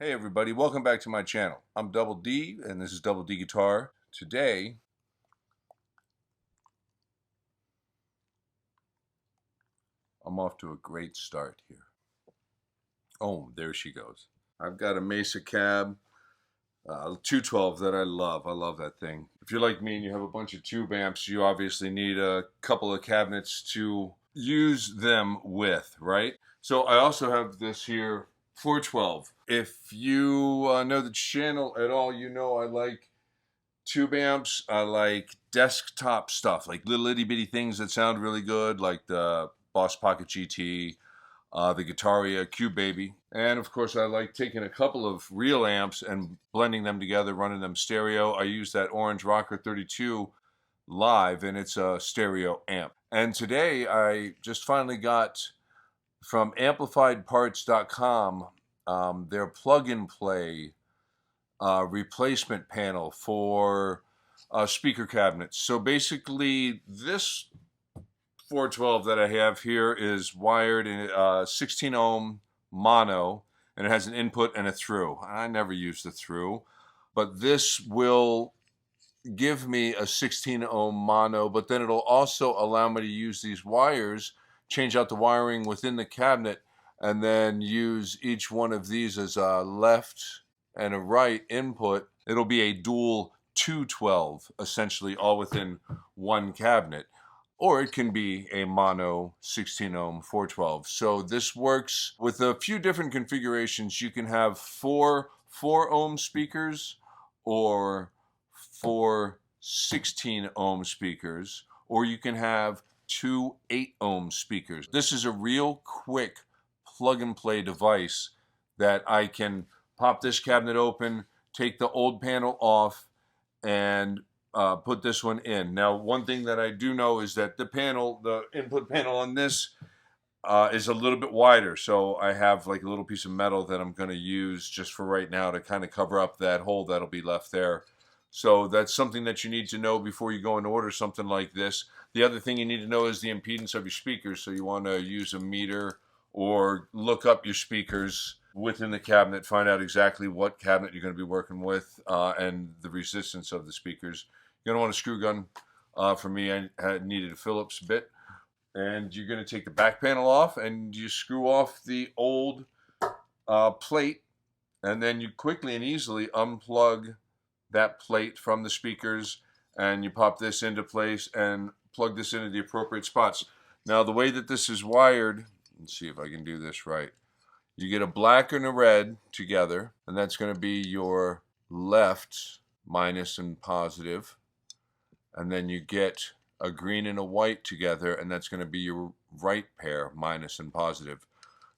Hey everybody, welcome back to my channel. I'm Double D and this is Double D Guitar. Today, I'm off to a great start here. Oh, there she goes. I've got a Mesa cab, 212 that I love. I love that thing. If you're like me and you have a bunch of tube amps, you obviously need a couple of cabinets to use them with, right? So I also have this here 412. If you know the channel at all, you know I like tube amps. I like desktop stuff, like little itty bitty things that sound really good, like the Boss Pocket GT, the Guitaria Cube Baby. And of course, I like taking a couple of real amps and blending them together, running them stereo. I use that Orange Rocker 32 live, and it's a stereo amp. And today, I just finally got from amplifiedparts.com their plug and play replacement panel for speaker cabinets. So basically, this 412 that I have here is wired in 16 ohm mono, and it has an input and a through. I never use the through, but this will give me a 16 ohm mono, but then it'll also allow me to use these wires, change out the wiring within the cabinet, and then use each one of these as a left and a right input. It'll be a dual 212, essentially all within one cabinet. Or it can be a mono 16 ohm 412. So this works with a few different configurations. You can have four 4 ohm speakers or 4 16 ohm speakers, or you can have 2 8 ohm speakers. This is a real quick plug and play device that I can pop this cabinet open, take the old panel off, and put this one in. Now, one thing that I do know is that the input panel on this is a little bit wider. So I have like a little piece of metal that I'm going to use just for right now to kind of cover up that hole that'll be left there. So that's something that you need to know before you go and order something like this. The other thing you need to know is the impedance of your speakers. So you want to use a meter or look up your speakers within the cabinet, find out exactly what cabinet you're going to be working with and the resistance of the speakers. You're going to want a screw gun. For me, I needed a Phillips bit. And you're going to take the back panel off and you screw off the old plate, and then you quickly and easily unplug that plate from the speakers, and you pop this into place and plug this into the appropriate spots. Now, the way that this is wired, let's see if I can do this right. You get a black and a red together, and that's going to be your left minus and positive. And then you get a green and a white together, and that's going to be your right pair, minus and positive.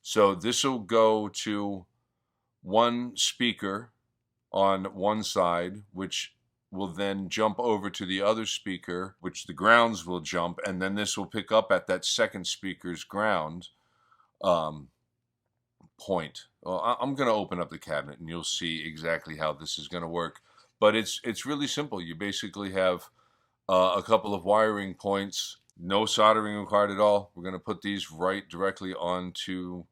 So this will go to one speaker on one side, which will then jump over to the other speaker, which the grounds will jump, and then this will pick up at that second speaker's ground point. Well, I'm going to open up the cabinet and you'll see exactly how this is going to work. But it's really simple. You basically have a couple of wiring points, no soldering required at all. We're going to put these right directly onto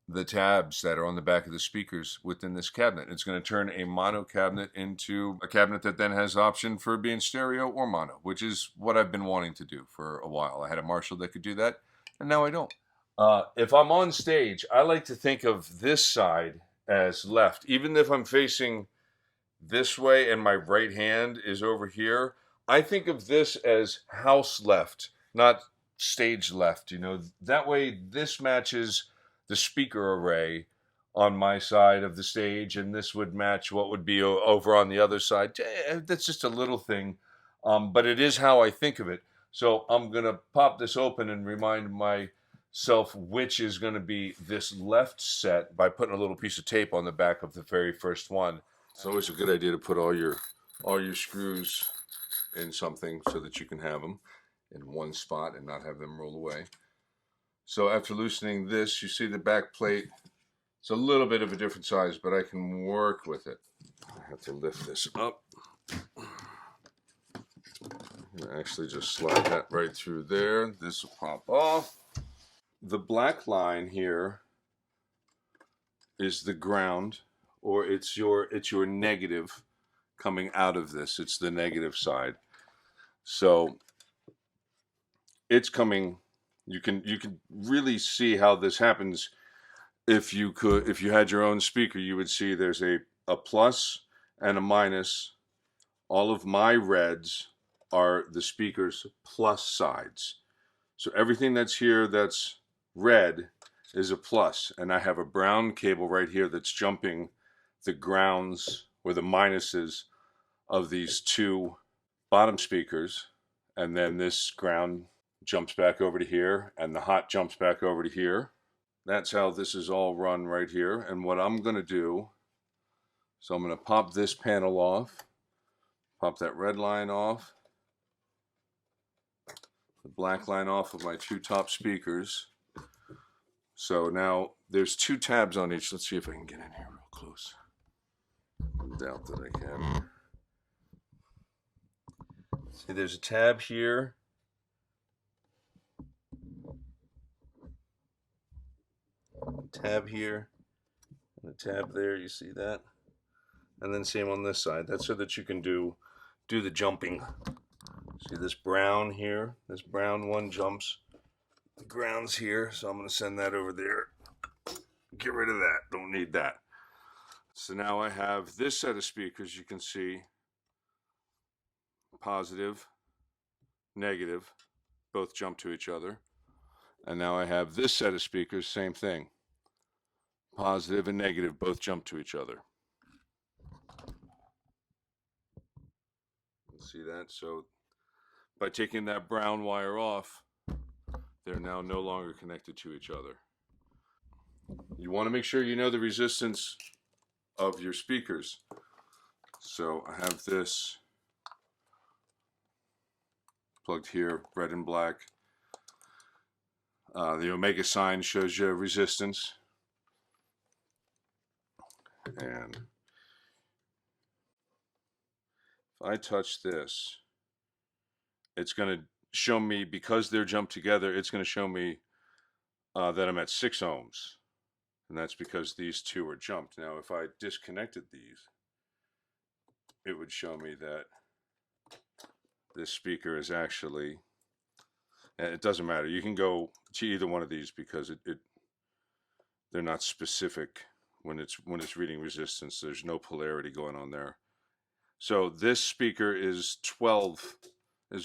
the tabs that are on the back of the speakers within this cabinet. It's going to turn a mono cabinet into a cabinet that then has option for being stereo or mono, which is what I've been wanting to do for a while. I had a Marshall that could do that, and now I don't. If I'm on stage, I like to think of this side as left. Even if I'm facing this way and my right hand is over here, I think of this as house left, not stage left. You know, that way this matches the speaker array on my side of the stage, and this would match what would be over on the other side. That's just a little thing, but it is how I think of it. So I'm going to pop this open and remind myself which is going to be this left set by putting a little piece of tape on the back of the very first one. It's always a good idea to put all your screws in something so that you can have them in one spot and not have them roll away. So after loosening this, you see the back plate. It's a little bit of a different size, but I can work with it. I have to lift this up. Actually just slide that right through there. This will pop off. The black line here is the ground, or it's your negative coming out of this. It's the negative side. So it's coming. You can really see how this happens. If you had your own speaker, you would see there's a plus and a minus. All of my reds are the speaker's plus sides. So everything that's here that's red is a plus, and I have a brown cable right here that's jumping the grounds or the minuses of these two bottom speakers, and then this ground jumps back over to here, and the hot jumps back over to here. That's how this is all run right here. And what I'm going to do, so I'm going to pop this panel off, pop that red line off, the black line off of my two top speakers. So now there's two tabs on each. Let's see if I can get in here real close. I doubt that I can. See, there's a tab here. Tab here. And a tab there, you see that? And then same on this side. That's so that you can do the jumping. See this brown here? This brown one jumps. The ground's here, so I'm going to send that over there. Get rid of that. Don't need that. So now I have this set of speakers. You can see positive, negative, both jump to each other. And now I have this set of speakers, same thing. Positive and negative both jump to each other. See that? So by taking that brown wire off, they're now no longer connected to each other. You want to make sure you know the resistance of your speakers. So I have this plugged here, red and black. The omega sign shows you resistance. And if I touch this, it's going to show me, because they're jumped together, it's going to show me that I'm at 6 ohms. And that's because these two are jumped. Now, if I disconnected these, it would show me that this speaker is actually, and it doesn't matter. You can go to either one of these because they're not specific when it's reading resistance. There's no polarity going on there. So this speaker is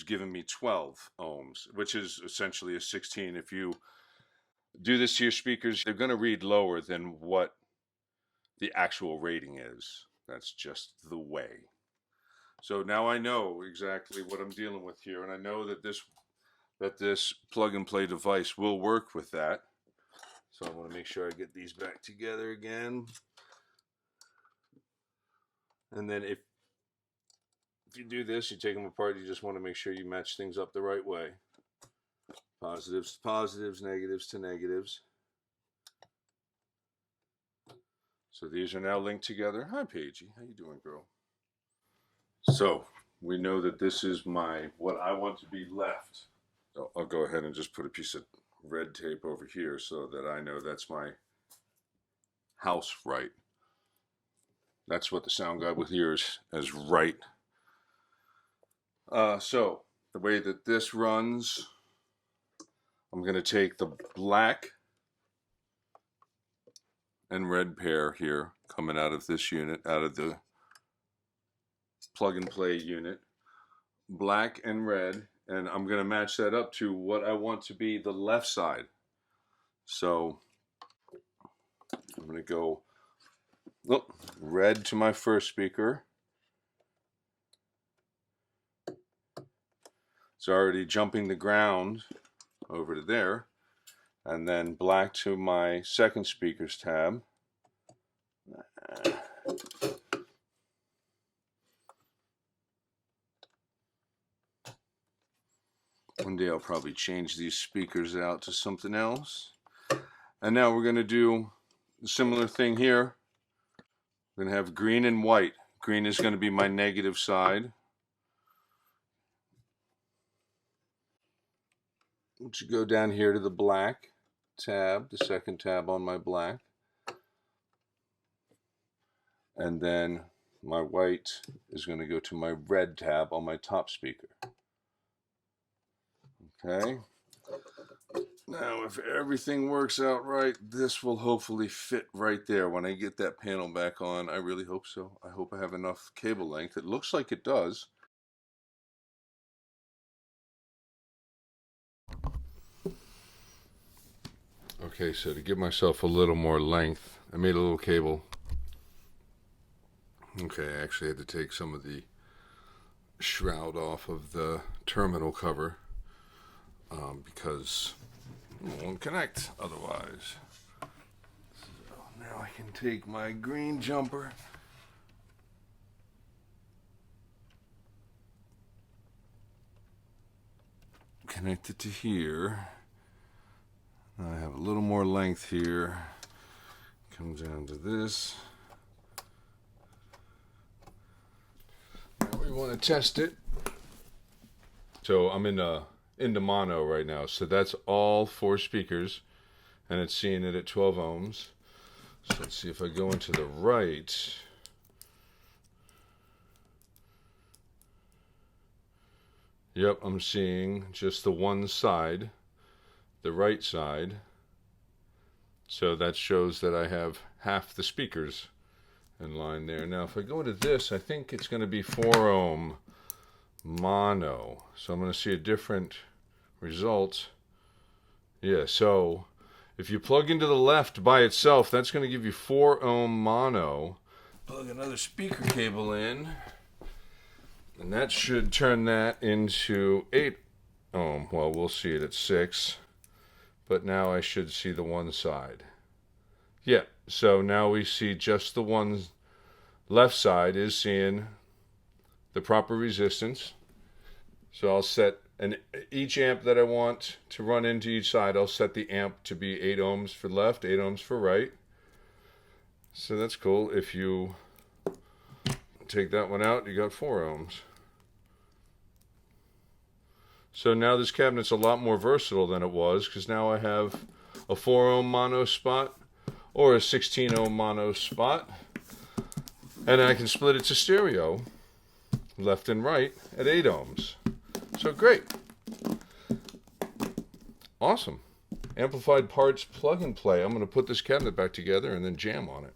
giving me 12 ohms, which is essentially a 16. If you do this to your speakers, they're going to read lower than what the actual rating is. That's just the way. So now I know exactly what I'm dealing with here, and I know that this plug and play device will work with that. So I want to make sure I get these back together again. And then if you do this, you take them apart, you just want to make sure you match things up the right way. Positives to positives, negatives to negatives. So these are now linked together. Hi, Paigey. How you doing, girl? So we know that this is what I want to be left. So I'll go ahead and just put a piece of red tape over here so that I know that's my house right. That's what the sound guide will hear as right. So the way that this runs, I'm going to take the black and red pair here coming out of this unit, out of the plug and play unit, black and red, and I'm going to match that up to what I want to be the left side. So I'm going to go red to my first speaker. It's already jumping the ground over to there. And then black to my second speaker's tab. One day I'll probably change these speakers out to something else. And now we're going to do a similar thing here. We're going to have green and white. Green is going to be my negative side. Once you go down here to the black tab, the second tab on my black. And then my white is going to go to my red tab on my top speaker. Okay. Now, if everything works out right, this will hopefully fit right there when I get that panel back on. I really hope so. I hope I have enough cable length. It looks like it does. Okay, so to give myself a little more length, I made a little cable. Okay, I actually had to take some of the shroud off of the terminal cover because it won't connect otherwise. So now I can take my green jumper, connect it to here. Now I have a little more length here. Comes down to this. Now we want to test it. So I'm into mono right now. So that's all 4 speakers, and it's seeing it at 12 ohms. So let's see if I go into the right. Yep, I'm seeing just the one side, the right side. So that shows that I have half the speakers in line there. Now if I go into this, I think it's going to be 4 ohm mono. So I'm going to see a different result. Yeah, so if you plug into the left by itself, that's going to give you 4 ohm mono. Plug another speaker cable in, and that should turn that into 8 ohm. Well, we'll see it at 6, but now I should see the one side. Yeah, so now we see just the one left side is seeing the proper resistance. So I'll set each amp that I want to run into each side, I'll set the amp to be 8 ohms for left, 8 ohms for right. So that's cool. If you take that one out, you got 4 ohms. So now this cabinet's a lot more versatile than it was, because now I have a 4 ohm mono spot or a 16 ohm mono spot, and I can split it to stereo, left and right, at 8 ohms. So great. Awesome. Amplified parts plug and play. I'm going to put this cabinet back together and then jam on it.